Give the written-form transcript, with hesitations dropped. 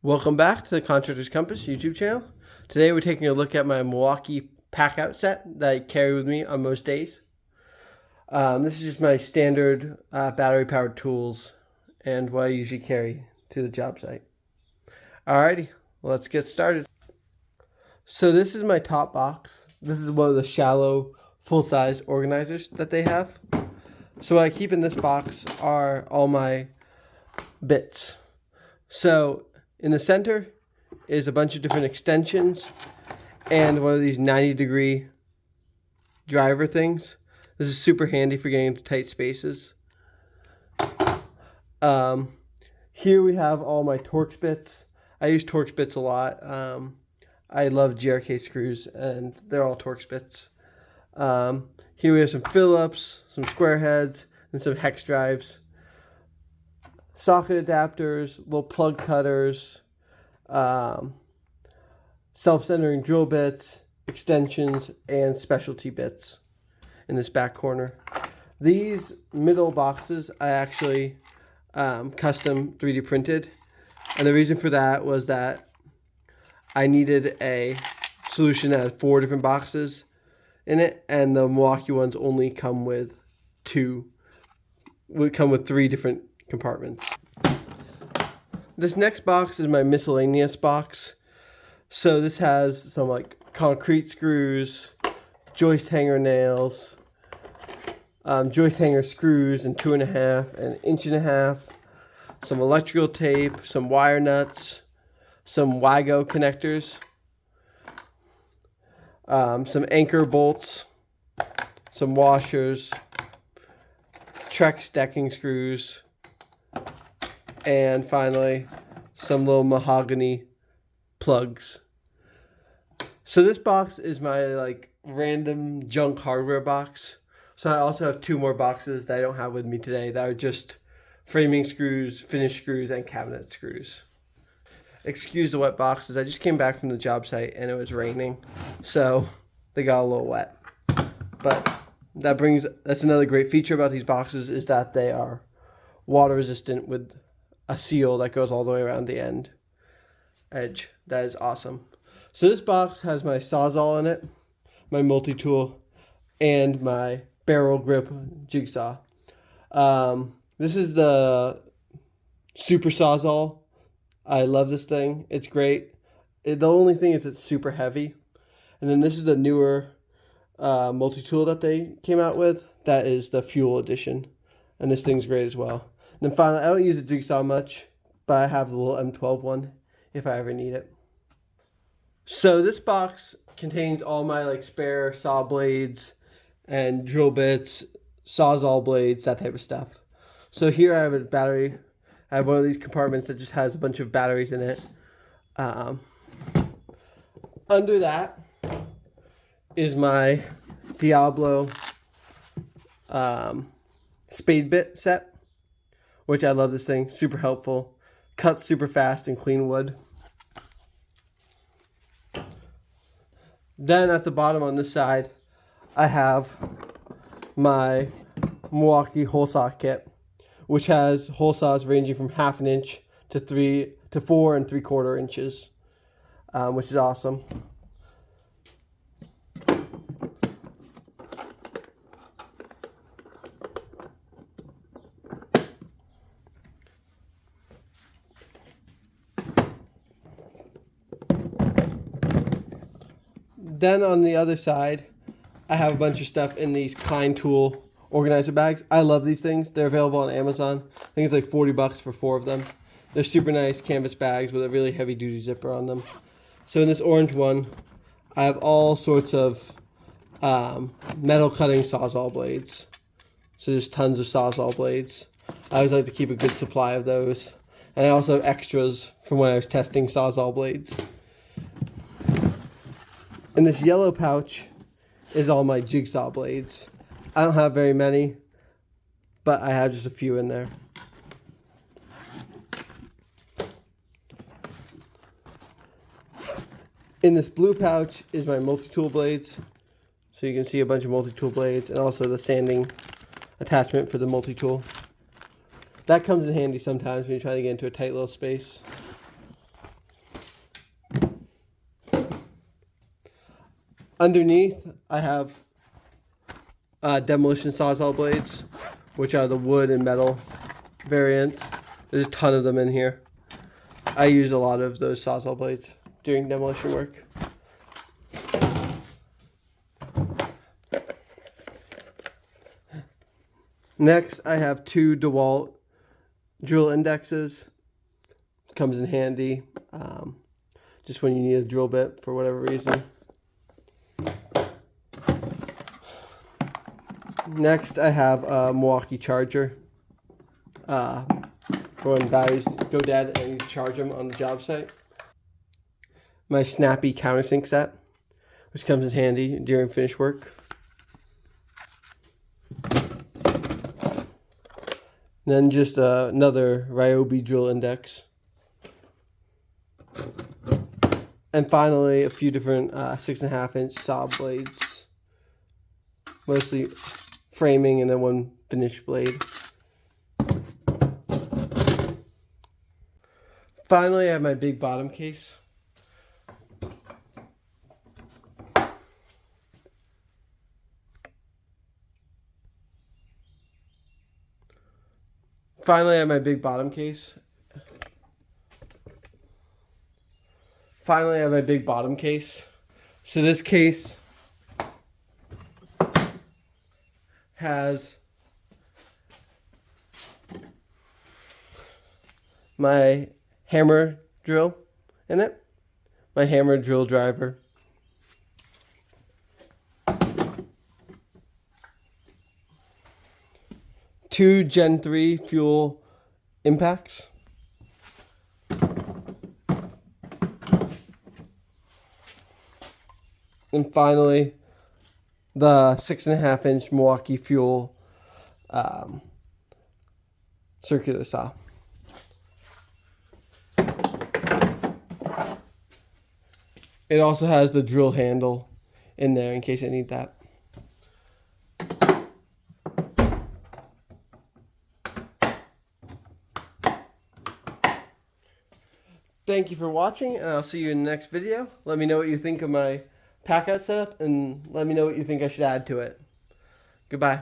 Welcome back to the Contractors Compass YouTube channel. Today we're taking a look at my Milwaukee Packout set that I carry with me on most days. This is just my standard battery-powered tools and what I usually carry to the job site. Alrighty, let's get started. So this is my top box. This is one of the shallow, full-size organizers that they have. So what I keep in this box are all my bits. So in the center is a bunch of different extensions and one of these 90-degree driver things. This is super handy for getting into tight spaces. Here we have all my Torx bits. I use Torx bits a lot. I love GRK screws and they're all Torx bits. Here we have some Phillips, some square heads, and some hex drives. Socket adapters, little plug cutters, self-centering drill bits, extensions, and specialty bits in this back corner. These middle boxes I actually custom 3D printed, and the reason for that was that I needed a solution that had 4 different boxes in it, and the Milwaukee ones only come with 3 different compartments. This next box is my miscellaneous box. So this has some like concrete screws, joist hanger nails, joist hanger screws in 2.5 and 1.5 inch, some electrical tape, some wire nuts, some WIGO connectors, some anchor bolts, some washers, Trex decking screws, and finally some little mahogany plugs. So this box is my like random junk hardware box. So I also have 2 more boxes that I don't have with me today that are just framing screws, finish screws, and cabinet screws. Excuse the wet boxes. I just came back from the job site and it was raining, so they got a little wet. But that's another great feature about these boxes is that they are water resistant with a seal that goes all the way around the edge. That is awesome. So this box has my Sawzall in it, my multi-tool, and my barrel grip jigsaw. This is the Super Sawzall. I love this thing. It's great. The only thing is it's super heavy. And then this is the newer multi-tool that they came out with. That is the Fuel Edition. And this thing's great as well. And then finally, I don't use the jigsaw much, but I have the little M12 one if I ever need it. So this box contains all my like spare saw blades and drill bits, Sawzall blades, that type of stuff. So here I have a battery. I have one of these compartments that just has a bunch of batteries in it. Under that is my Diablo spade bit set, which I love this thing. Super helpful. Cuts super fast and clean wood. Then at the bottom on this side, I have my Milwaukee hole saw kit, which has hole saws ranging from 1/2 inch to 4 3/4 inches, which is awesome. Then on the other side, I have a bunch of stuff in these Klein Tool organizer bags. I love these things. They're available on Amazon. I think it's like $40 for 4 of them. They're super nice canvas bags with a really heavy duty zipper on them. So in this orange one, I have all sorts of metal cutting Sawzall blades. So there's tons of Sawzall blades. I always like to keep a good supply of those. And I also have extras from when I was testing Sawzall blades. In this yellow pouch is all my jigsaw blades. I don't have very many, but I have just a few in there. In this blue pouch is my multi-tool blades. So you can see a bunch of multi-tool blades and also the sanding attachment for the multi-tool. That comes in handy sometimes when you're trying to get into a tight little space. Underneath, I have demolition sawzall blades, which are the wood and metal variants. There's a ton of them in here. I use a lot of those sawzall blades during demolition work. Next, I have 2 DeWalt drill indexes. Comes in handy just when you need a drill bit for whatever reason. Next, I have a Milwaukee charger for when guys go dead and you charge them on the job site. My snappy countersink set, which comes in handy during finish work. Then just another Ryobi drill index. And finally, a few different 6.5-inch saw blades. Mostly framing and then one finished blade. Finally, I have my big bottom case. Finally, I have my big bottom case. So this case has my hammer drill in it, my hammer drill driver, two Gen 3 fuel impacts, and finally the 6.5-inch Milwaukee fuel circular saw. It also has the drill handle in there in case I need that. Thank you for watching, and I'll see you in the next video. Let me know what you think of my Packout setup, and let me know what you think I should add to it. Goodbye.